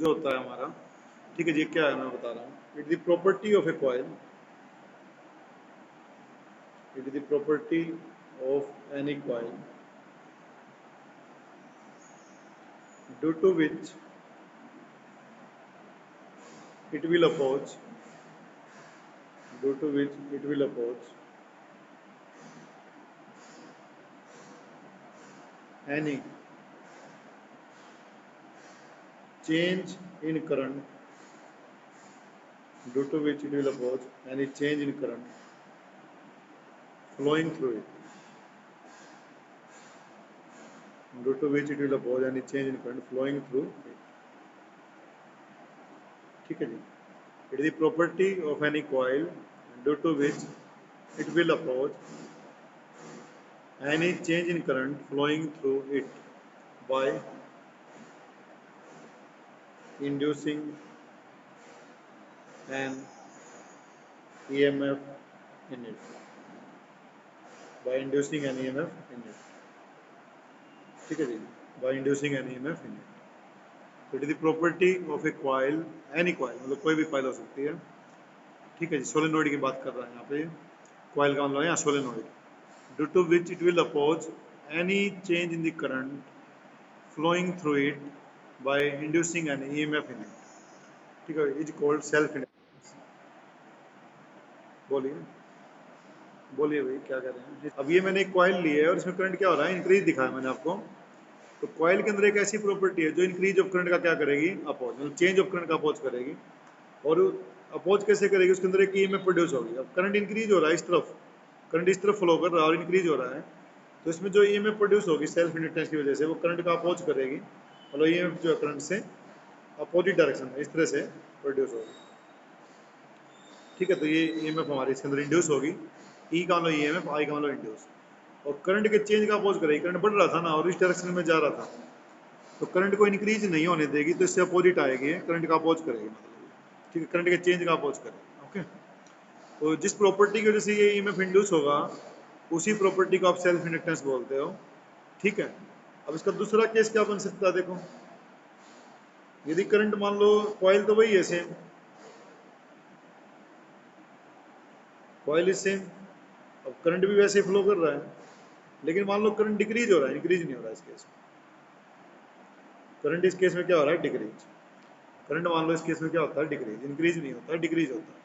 जो होता है हमारा, ठीक है जी, क्या है मैं बता रहा हूँ। It is the property of A coil, it is the property of any coil due to which it will oppose, due to which it will oppose any change in current, due to which it will oppose any change in current flowing through it, due to which it will oppose any change in current flowing through it, ठीक है जी। It is the property of any coil due to which it will oppose any change in current flowing through it by inducing an EMF in it, by inducing an EMF in it, ठीक है जी, by inducing an EMF in it। तो it is the property of A coil, any coil, मतलब कोई भी coil हो सकती है, ठीक है जी। सोलेनोइड की बात कर रहा है यहाँ पे, कॉइल का मतलब यहाँ solenoid, due to which it will oppose any change in the current flowing through it by inducing an EMF in it, ठीक है, इज कॉल्ड सेल्फ इंडक्टेंस। बोलिए बोलिए भाई क्या कह रहे हैं। अब ये मैंने एक कॉइल ली है और इसमें करंट क्या हो रहा है, इंक्रीज दिखाया मैंने आपको। तो कॉइल के अंदर एक ऐसी प्रॉपर्टी है जो इंक्रीज ऑफ करंट का क्या करेगी, अपोज, मतलब चेंज ऑफ करंट का अपोज करेगी। और अपोज कैसे करेगी, उसके अंदर एक ईएमएफ प्रोड्यूस होगी। अब करंट इंक्रीज हो रहा है इस तरफ, करंट इस तरफ फ्लो कर रहा है और इंक्रीज हो रहा है, तो इसमें जो ईएमएफ प्रोड्यूस होगी सेल्फ इंडक्टेंस की वजह से, वो करंट का अपोज करेगी। मतलब ईएमएफ जो है करंट से अपोजिट डायरेक्शन में इस तरह से प्रोड्यूस होगी, ठीक है। तो ये ईएमएफ हमारी इसके अंदर इंड्यूस होगी, ई का मतलब ईएमएफ, आई का मतलब इंड्यूस। और करंट के चेंज का अपोज करेगी, करंट बढ़ रहा था ना और इस डायरेक्शन में जा रहा था, तो करंट को इंक्रीज नहीं होने देगी, तो इससे अपोजिट आएगी, करंट का अपोज करेगी, मतलब ठीक है, करंट के चेंज का अपोज करेगी, ओके। तो जिस प्रॉपर्टी की वजह से ये ईएमएफ इंड्यूस होगा, उसी प्रॉपर्टी को आप सेल्फ इंडक्टेंस बोलते हो, ठीक है। अब इसका दूसरा केस क्या बन सकता है, देखो, यदि करंट मान लो, कॉइल तो वही है सेम, कॉइल इज सेम, अब करंट भी वैसे ही फ्लो कर रहा है, लेकिन मान लो करंट डिक्रीज हो रहा है, इंक्रीज नहीं हो रहा है इस केस में। करंट इस केस में क्या हो रहा है, डिक्रीज। करंट मान लो इस केस में क्या होता है, डिक्रीज, इंक्रीज नहीं होता है, डिक्रीज होता है।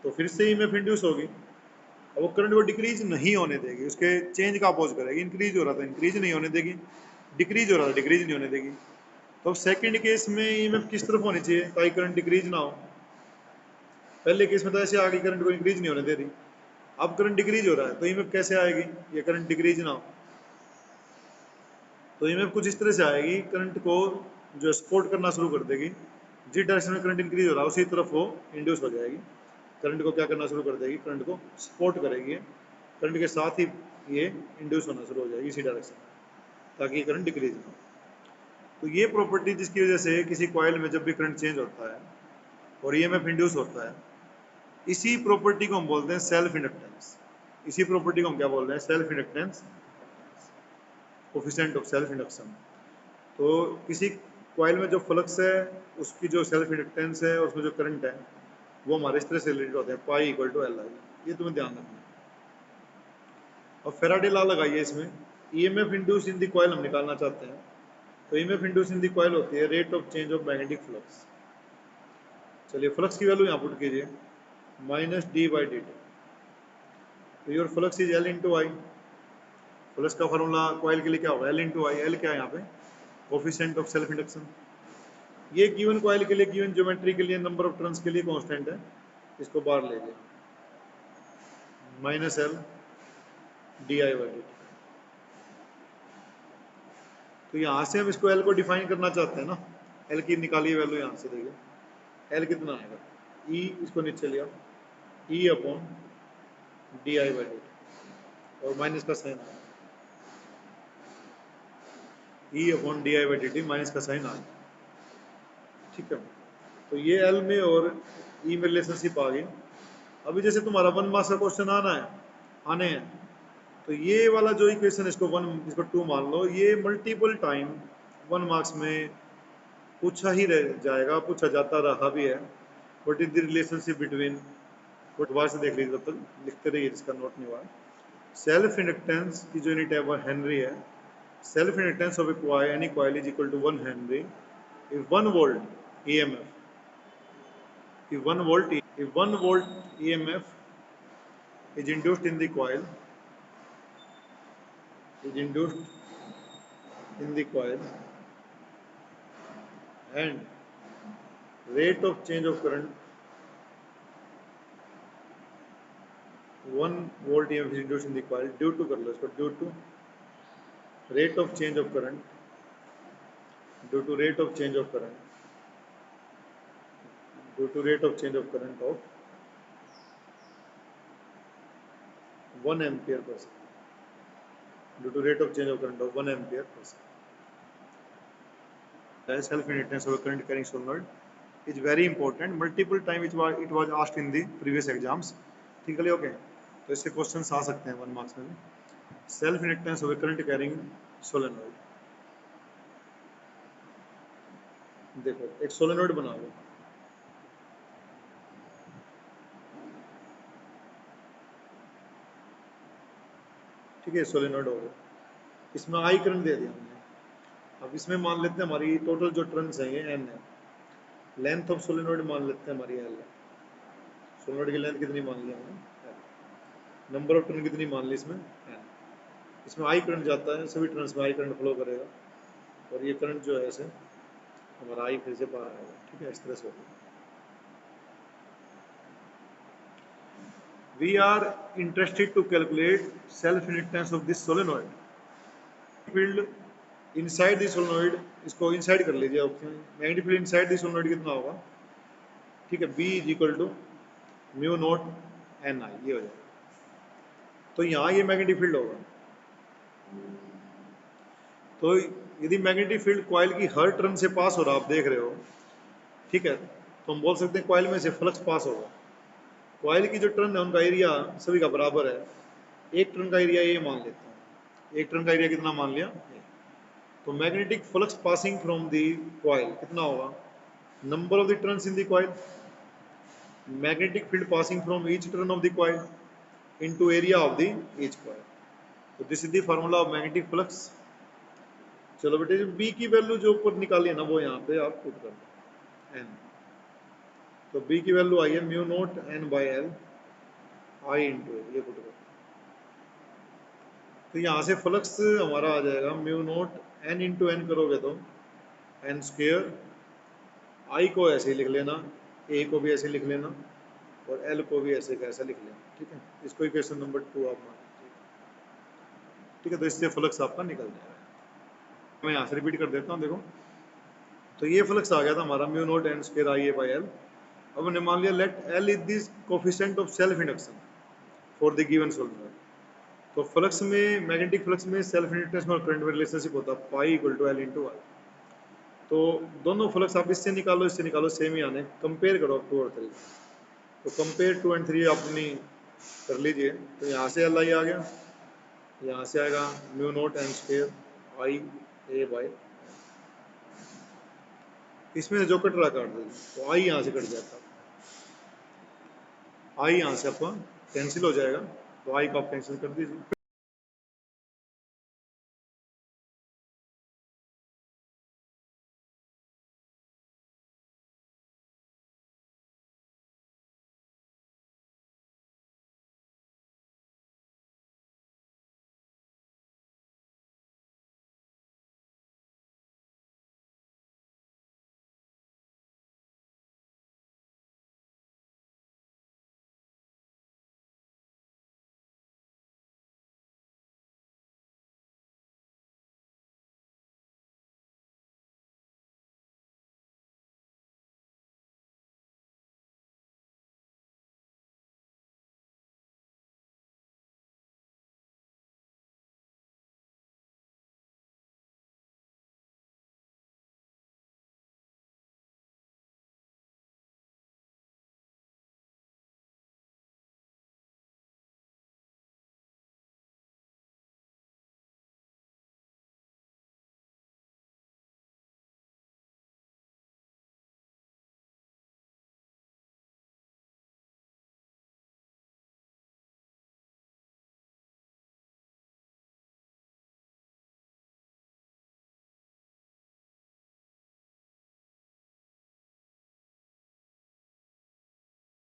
तो फिर से ईएमएफ इंड्यूस होगी, अब वो करंट को डिक्रीज नहीं होने देगी, उसके चेंज का अपोज करेगी। इंक्रीज हो रहा था, इंक्रीज नहीं होने देगी, डिक्रीज हो रहा था, डिक्रीज नहीं होने देगी। तो अब सेकंड केस में ईएमएफ किस तरफ होनी चाहिए ताकि करंट डिक्रीज ना हो। पहले केस में तो ऐसे आगे करंट को इंक्रीज नहीं होने दे रही, अब करंट डिक्रीज हो रहा है, तो ईएमएफ कैसे आएगी, ये करंट डिक्रीज ना हो। तो ईएमएफ कुछ इस तरह से आएगी, करंट को जो सपोर्ट करना शुरू कर देगी, जिस डायरेक्शन में करंट इंक्रीज हो रहा है उसी तरफ वो इंड्यूस हो जाएगी, करंट को क्या करना शुरू कर देगी, करंट को सपोर्ट करेगी, करंट के साथ ही ये इंड्यूस होना शुरू हो जाएगी इसी डायरेक्शन में, ताकि करंट डिक्रीज ना हो। तो ये प्रॉपर्टी जिसकी वजह से किसी कॉइल में जब भी करंट चेंज होता है और ईएमएफ इंड्यूस होता है, इसी प्रॉपर्टी को हम बोलते हैं सेल्फ इंडक्टेंस। इसी प्रॉपर्टी को हम क्या बोल रहे हैं, self inductance, coefficient of self induction. तो किसी कॉइल में जो फ्लक्स है, उसकी जो सेल्फ इंडक्टेंस है और उसमें जो करंट है, वो हमारे इस तरह से रिलेटेड होते हैं, phi equal to L I. ये तुम्हें ध्यान रखना। और फेराडे लॉ लगाइए इसमें, EMF induce in the coil हम निकालना चाहते हैं, तो EMF induce in the coil होती है rate of change of magnetic flux. चलिए फ्लक्स की वैल्यू यहाँ पुट कीजिए, minus D by D T. तो your flux is L into I. Flux का फॉर्मूला कॉइल के लिए क्या होगा, एल इंटू आई। एल क्या है यहाँ पे, कोफिशिएंट ऑफ सेल्फ इंडक्शन। ये गिवन कॉइल के लिए, गिवन ज्योमेट्री के लिए, नंबर ऑफ टर्न्स के लिए कांस्टेंट है, इसको बाहर ले लिया, minus L D I by D T. तो यहाँ से हम इसको एल को डिफाइन करना चाहते हैं ना, एल की निकालिए वैल्यू, यहाँ से देखिए एल कितना आएगा, ई, इसको नीचे लिया, E upon D I by D T, और माइनस का sign, E upon D I by D T, minus का साइन आ गया, ठीक है। तो ये एल में और ई में रिलेशनशिप आ गई। अभी जैसे तुम्हारा 1 मार्क्स का क्वेश्चन आने हैं, तो ये वाला जो इक्वेशन, इसको 1, इसको 2 मान लो, ये मल्टीपल टाइम 1 मार्क्स में पूछा ही रह जाएगा, पूछा जाता रहा भी है। What is the relationship between, दोबारा से देख लीजिए, तब तक लिखते रहिए जिसका नोट नहीं हुआ। सेल्फ इंडक्टेंस की जो यूनिट है वो हेनरी है। Self inductance of any coil is equal to 1 henry if 1 volt EMF if 1 volt EMF is induced in the coil is induced in the coil and rate of change of current 1 volt EMF is induced in the coil due to कर लो इसको, due to rate of change of current due to rate of change of current due to rate of change of current of 1 ampere per second due to rate of change of current of 1 ampere per second. Self inductance of a current carrying solenoid is very important. Multiple time it was asked in the previous exams. ठीक है, okay, तो इससे questions आ सकते हैं 1 marks में भी। Self inductance of A current carrying solenoid, देखो एक सोलेनोइड बना लो, ठीक है, सोलेनोइड हो गया, इसमें आई करंट दे दिया हमने। अब इसमें मान लेते हैं हमारी टोटल जो टर्न्स हैं ये n है, लेंथ ऑफ सोलेनोइड मान लेते हैं हमारी l है। सोलेनोइड की लेंथ कितनी मान ली हमने, नंबर ऑफ टर्न कितनी मान ली इसमें n। इसमें आई करंट जाता है, सभी टर्न्स में आई करंट फ्लो करेगा और ये करंट जो है ऐसे हमारा आई फिर से बाहर आएगा, ठीक है, इस तरह से होगा। We are interested to calculate self inductance of this solenoid. Field inside the solenoid, इसको inside कर लीजिए option, magnetic field inside the solenoid कितना होगा, ठीक है, B is equal to mu naught N I, ये हो जाएगा। तो यहाँ ये मैग्नेटिक फील्ड होगा, तो यदि मैग्नेटिक फील्ड कॉइल की हर टर्न से पास हो रहा, आप देख रहे हो, ठीक है, तो हम बोल सकते हैं कॉइल में से फ्लक्स पास होगा। कॉइल की जो टर्न है उनका एरिया सभी का बराबर है, एक टर्न का एरिया ये मान लेते हैं, एक टर्न का एरिया कितना मान लिया, तो magnetic flux passing from the coil कितना होगा, number of the turns in the coil, magnetic field passing from each turn of the coil into area of the each coil. तो this is the formula of magnetic flux. चलो बेटे, B की value जो ऊपर निकाली है ना वो यहाँ पे आप पुट कर दो, एन, तो बी की वैल्यू आई है mu naught N by L I into L, ये पुट कर, तो यहाँ से फ्लक्स हमारा आ जाएगा mu naught N into N करोगे तो एन स्क्वेयर, आई को ऐसे ही लिख लेना, ए को भी ऐसे लिख लेना और एल को भी ऐसे कैसे लिख लेना, ठीक है, इसको इक्वेशन नंबर 2 आप मान लीजिए, ठीक है, तो इससे फ्लक्स आपका निकल जाएगा। मैं यहाँ से रिपीट कर देता हूँ, देखो, तो ये फ्लक्स आ गया था हमारा mu naught N square I A by L. अब हमने मान लिया let L is this coefficient of self induction for the given solenoid. तो फ्लक्स में, मैग्नेटिक फ्लक्स में सेल्फ इंडक्टेंस और करंट में रिलेशनशिप होता है phi equal to L into I. तो दोनों फ्लक्स आप इससे निकालो इससे निकालो, सेम ही आने, कंपेयर करो 2 और 3, तो कंपेयर 2 and 3 अपनी कर लीजिए, तो यहाँ से एल आई आ गया, यहाँ से आएगा mu naught N square I A by, इसमें जो कट रहा काट दीजिए, तो आई यहाँ से कट जाता, आई यहाँ से आपका कैंसिल हो जाएगा, तो आई को आप कैंसिल कर दीजिए।